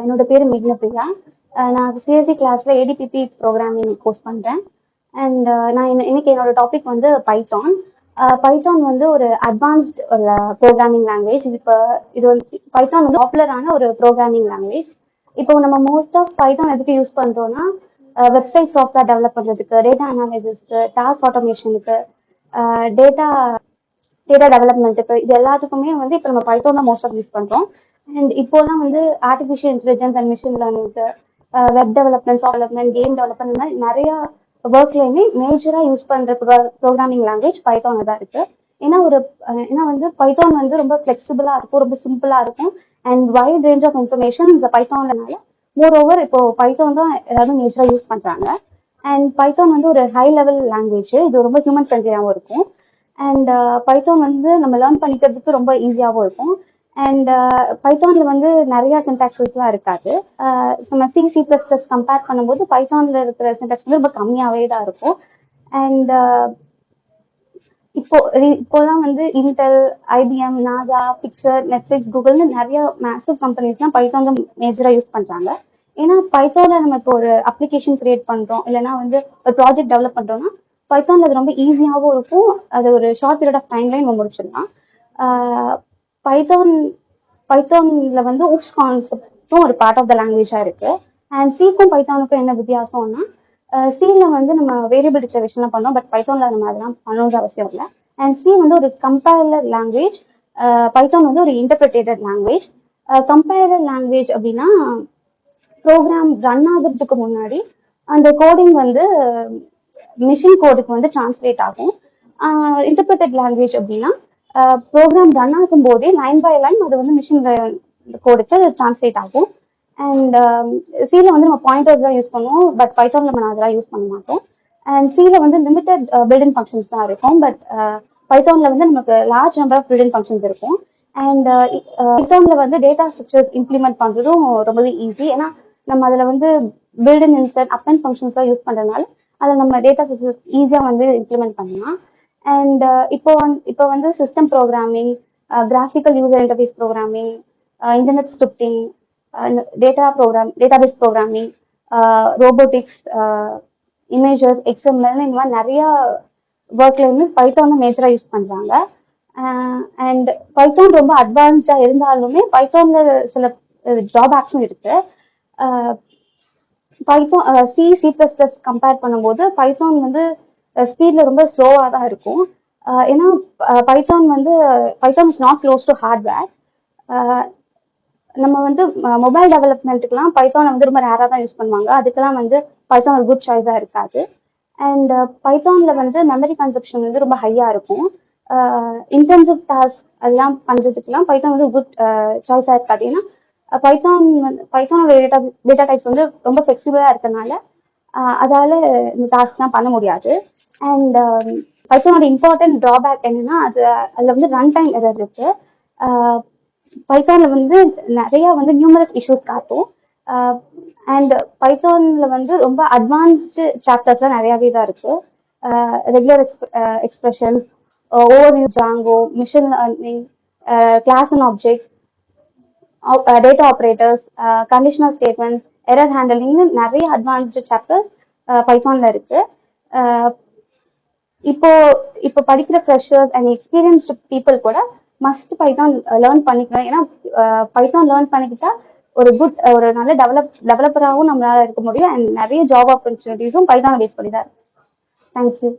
என்னோட பேர் மேக்னபிரியா. நான் சிஎஸ்சி கிளாஸ்ல ஏடிபிபி ப்ரோக்ராமிங் கோர்ஸ் பண்றேன். அண்ட் நான் இன்னைக்கு என்னோட டாபிக் வந்து பைத்தான். பைத்தான் வந்து ஒரு அட்வான்ஸ்ட் ஒரு ப்ரோக்ராமிங் லாங்குவேஜ். இது வந்து பைத்தான் வந்து பாப்புலரான ஒரு ப்ரோக்ராமிங் லாங்குவேஜ். இப்போ நம்ம மோஸ்ட் ஆஃப் பைத்தான் எதுக்கு யூஸ் பண்றோம்னா, வெப்சைட் சாஃப்ட்வேர் டெவலப் பண்றதுக்கு, டேட்டா அனாலிசிஸ்க்கு, டாஸ்க் ஆட்டோமேஷனுக்கு, டேட்டா டேட்டா டெவலப்மெண்ட்டுக்கு, இது எல்லாத்துக்குமே வந்து இப்போ நம்ம பைத்தான் தான் மோஸ்ட் ஆஃப் யூஸ் பண்றோம். அண்ட் இப்போலாம் வந்து ஆர்டிஃபிஷியல் இன்டெலிஜென்ஸ் அண்ட் மிஷின் லேர்னிங்க்கு, web development, soft development, game development, இந்த மாதிரி நிறைய ஒர்க்லையுமே மேஜரா யூஸ் பண்ற ப்ரோக்ராமிங் லாங்குவேஜ் பைத்தான் தான் இருக்கு. ஏன்னா வந்து பைத்தான் வந்து ரொம்ப ஃபிளெக்சிபிளா இருக்கும், ரொம்ப சிம்பிளா இருக்கும். And wide range of information இந்த பைத்தான்லனால மோர் ஓவர் இப்போ பைத்தான் தான் எல்லாரும் மேஜரா யூஸ் பண்றாங்க. அண்ட் பைத்தான் வந்து ஒரு ஹை லெவல் லாங்குவேஜ். இது ரொம்ப ஹியூமன் ஃப்ரெண்ட்லியாகவும் இருக்கும். அண்ட் பைத்தான் வந்து நம்ம லேர்ன் பண்ணிக்கிறதுக்கு ரொம்ப ஈஸியாகவும் இருக்கும். அண்ட் பைத்தான்ல வந்து நிறைய சின்டாக்ஸஸ்லாம் இருக்காது. நம்ம சி++ கம்பேர் பண்ணும்போது பைத்தான்ல இருக்கிற சின்டாக்ஸ் வந்து ரொம்ப கம்மியாவே தான் இருக்கும். அண்ட் இப்போதான் வந்து Intel, IBM, NASA, Pixar, Netflix, கூகுள்னு நிறைய மேசிவ் கம்பெனிஸ்லாம் பைத்தான் தான் மேஜரா யூஸ் பண்றாங்க. ஏன்னா பைத்தான்ல நம்ம இப்போ ஒரு அப்ளிகேஷன் கிரியேட் பண்றோம், இல்லைன்னா வந்து ஒரு ப்ராஜெக்ட் டெவலப் பண்றோம்னா பைத்தான்ல அது ரொம்ப ஈஸியாகவும் இருக்கும். அது ஒரு ஷார்ட் பீரியட் ஆஃப் டைம்ல நம்ம முடிச்சிடலாம். பைத்தான் பைத்தான்ல வந்து ஊப்ஸ் கான்செப்டும் ஒரு பார்ட் ஆஃப் த லாங்குவேஜா இருக்கு. அண்ட் சிக்கும் பைத்தானுக்கும் என்ன வித்தியாசம்னா, சில வந்து நம்ம வேரியபிள் டிக்ளரேஷன்லாம் பண்ணோம், பட் பைத்தான்ல நம்ம அதெல்லாம் பண்ணணுன்ற அவசியம் இல்லை. அண்ட் சி வந்து ஒரு கம்பைலர் லாங்குவேஜ், பைத்தான் வந்து ஒரு இன்டர்பிரேட்டட் லாங்குவேஜ். கம்பைலர் லாங்குவேஜ் அப்படின்னா ப்ரோக்ராம் ரன் ஆகுறதுக்கு முன்னாடி அந்த கோடிங் வந்து மிஷின் கோடுக்கு வந்து டிரான்ஸ்லேட் ஆகும். இன்டர்பிரேட்டட் லாங்குவேஜ் அப்படின்னா ப்ரோக்ராம் ரன் ஆகும் போதே லைன் பை லைன் அது வந்து மிஷின் கோடுக்கு டிரான்ஸ்லேட் ஆகும். அண்ட் சில வந்து நம்ம பாயிண்டர்ஸ் தான் யூஸ் பண்ணுவோம், பட் பைத்தான்ல நம்ம அதெல்லாம் யூஸ் பண்ண மாட்டோம். அண்ட் சில வந்து லிமிடெட் பில்டிங் ஃபங்க்ஷன்ஸ் தான் இருக்கும், பட் பைத்தான்ல வந்து நமக்கு large number of building functions இருக்கும். அண்ட் பைத்தான்ல வந்து டேட்டா ஸ்ட்ரக்சர்ஸ் இம்ப்ளிமெண்ட் பண்றதும் ரொம்பவே ஈஸி. ஏன்னா நம்ம அதுல வந்து build and insert, append functions தான் யூஸ் பண்றதுனால அதில் நம்ம டேட்டா ஸ்ட்ரக்சர்ஸ் ஈஸியா வந்து இம்ப்ளிமெண்ட் பண்ணலாம். அண்ட் இப்போ வந்து system programming, graphical user interface programming, internet scripting, database programming, robotics, images, XML, இந்த மாதிரி நிறைய ஒர்க்ல வந்து பைத்தான் தான் மேஜரா யூஸ் பண்றாங்க. அண்ட் பைத்தான் ரொம்ப அட்வான்ஸ்டா இருந்தாலுமே பைத்தான்ல சில டிராபேக்ஸும் இருக்கு. பைத்தான் சி++ கம்பேர் பண்ணும்போது பைத்தான் வந்து ஸ்பீட்ல ரொம்ப ஸ்லோவா தான் இருக்கும். ஏன்னா Python is not close to hardware. நம்ம வந்து மொபைல் டெவலப்மெண்ட்டுக்கெல்லாம் பைத்தான் வந்து ரொம்ப ரேரா தான் யூஸ் பண்ணுவாங்க. அதுக்கெல்லாம் வந்து பைத்தான் ஒரு குட் சாய்ஸா இருக்காது. அண்ட் பைத்தான்ல வந்து மெமரி கன்சப்ஷன் வந்து ரொம்ப ஹையா இருக்கும். இன்டென்சிவ் டாஸ்க் அதெல்லாம் பண்றதுக்கெல்லாம் பைத்தான் வந்து குட் சாய்ஸா இருக்காது. ஏன்னா பைத்தானோட டேட்டா டைப்ஸ் வந்து ரொம்ப ஃபிளெக்சிபிளா இருக்கனால அதால இந்த டாஸ்க்லாம் பண்ண முடியாது. அண்ட் பைத்தானோட இம்பார்ட்டன்ட் டிராபேக் என்னன்னா, அதுல வந்து ரன் டைம் எரர் இருக்கு. பைத்தான்ல வந்து நிறைய வந்து நியூமரஸ் இஷ்யூஸ் காட்டும். அண்ட் பைத்தான்ல வந்து ரொம்ப அட்வான்ஸ்டு சாப்டர்ஸ்லாம் நிறையாவே தான் இருக்கு. Regular expressions, overview, Django, machine learning, class and object, data operators, conditional statements, error ஹேண்டலிங்னு நிறைய அட்வான்ஸ்டு சாப்டர்ஸ் பைத்தான்ல இருக்கு. இப்போ படிக்கிற ஃப்ரெஷர்ஸ் அண்ட் எக்ஸ்பீரியன்ஸ்டு பீப்புள் கூட மஸ்ட் பைத்தான் லேர்ன் பண்ணிக்கலாம். ஏன்னா பைத்தான் லேர்ன் பண்ணிக்கிட்டா ஒரு நல்ல டெவலப்பராகவும் நம்மளால இருக்க முடியும். அண்ட் நிறைய ஜாப் ஆப்பர்ச்சுனிட்டிஸும் பைத்தானை பேஸ் பண்ணி தான் இருக்கு. தேங்க்யூ.